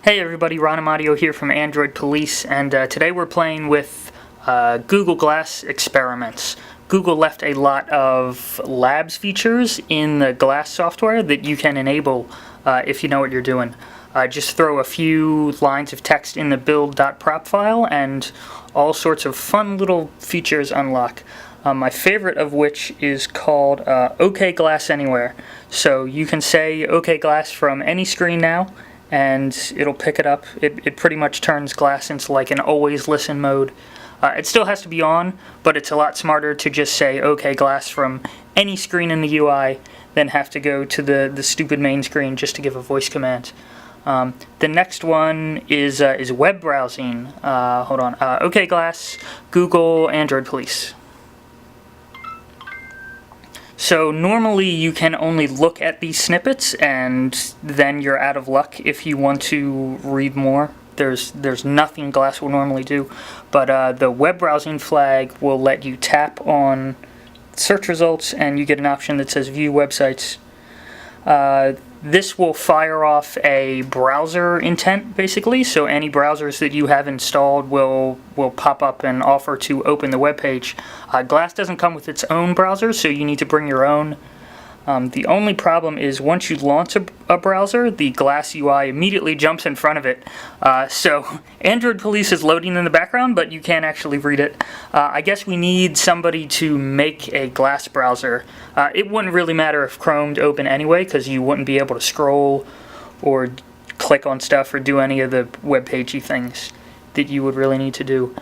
Hey everybody, Ron Amadio here from Android Police, and today we're playing with Google Glass experiments. Google left a lot of labs features in the Glass software that you can enable if you know what you're doing. Just throw a few lines of text in the build.prop file and all sorts of fun little features unlock. My favorite of which is called OK Glass Anywhere. So you can say OK Glass from any screen now, and it'll pick it up. It pretty much turns Glass into like an always listen mode. It still has to be on, but it's a lot smarter to just say OK Glass from any screen in the UI than have to go to the stupid main screen just to give a voice command. The next one is web browsing. Hold on. OK Glass, Google, Android Police. So normally you can only look at these snippets, and then you're out of luck if you want to read more. There's nothing Glass will normally do, but the web browsing flag will let you tap on search results, and you get an option that says View Websites. This will fire off a browser intent, basically, so any browsers that you have installed will pop up and offer to open the web page. Glass doesn't come with its own browser, so you need to bring your own. The only problem is once you launch a browser, the Glass UI immediately jumps in front of it. So Android Police is loading in the background, but you can't actually read it. I guess we need somebody to make a Glass browser. It wouldn't really matter if Chrome'd open anyway, because you wouldn't be able to scroll or click on stuff or do any of the web pagey things that you would really need to do.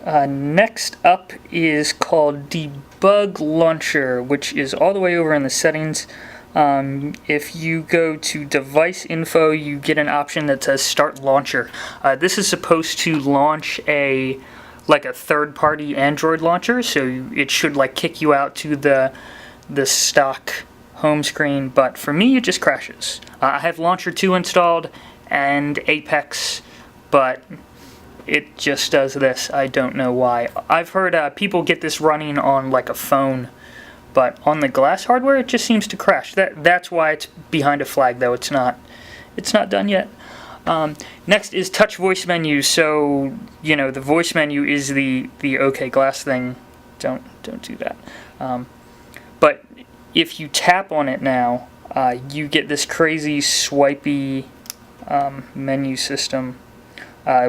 Next up is called Debug Launcher, which is all the way over in the settings. If you go to device info, you get an option that says Start Launcher. This is supposed to launch a third-party Android launcher, so it should kick you out to the stock home screen, but for me it just crashes. I have Launcher 2 installed and Apex, but it just does this. I don't know why. I've heard people get this running on a phone, but on the Glass hardware it just seems to crash. That's why it's behind a flag, though. It's not done yet. Next is touch voice menu. So the voice menu is the OK Glass thing. Don't do that. But if you tap on it now, you get this crazy swipey menu system.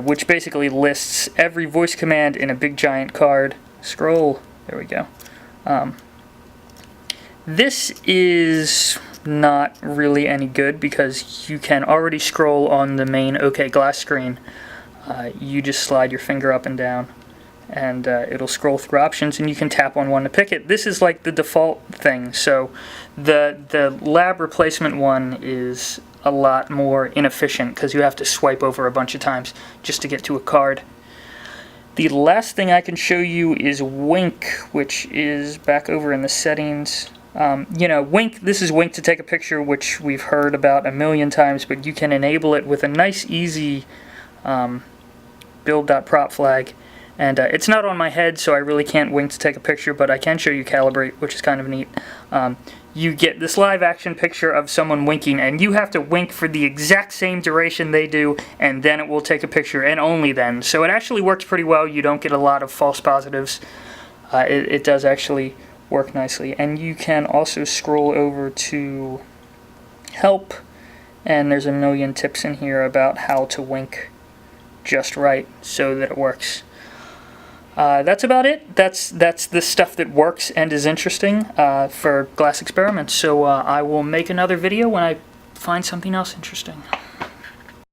Which basically lists every voice command in a big giant card. Scroll. There we go. This is not really any good because you can already scroll on the main OK Glass screen. You just slide your finger up and down, and it'll scroll through options, and you can tap on one to pick it. This is the default thing. So the lab replacement one is a lot more inefficient because you have to swipe over a bunch of times just to get to a card. The last thing I can show you is Wink, which is back over in the settings. Wink, this is Wink to take a picture, which we've heard about a million times, but you can enable it with a nice, easy build.prop flag. And it's not on my head, so I really can't wink to take a picture, but I can show you calibrate, which is kind of neat. You get this live action picture of someone winking, and you have to wink for the exact same duration they do, and then it will take a picture, and only then. So it actually works pretty well. You don't get a lot of false positives. It does actually work nicely. And you can also scroll over to Help, and there's a million tips in here about how to wink just right so that it works. That's about it. That's the stuff that works and is interesting for Glass experiments. So I will make another video when I find something else interesting.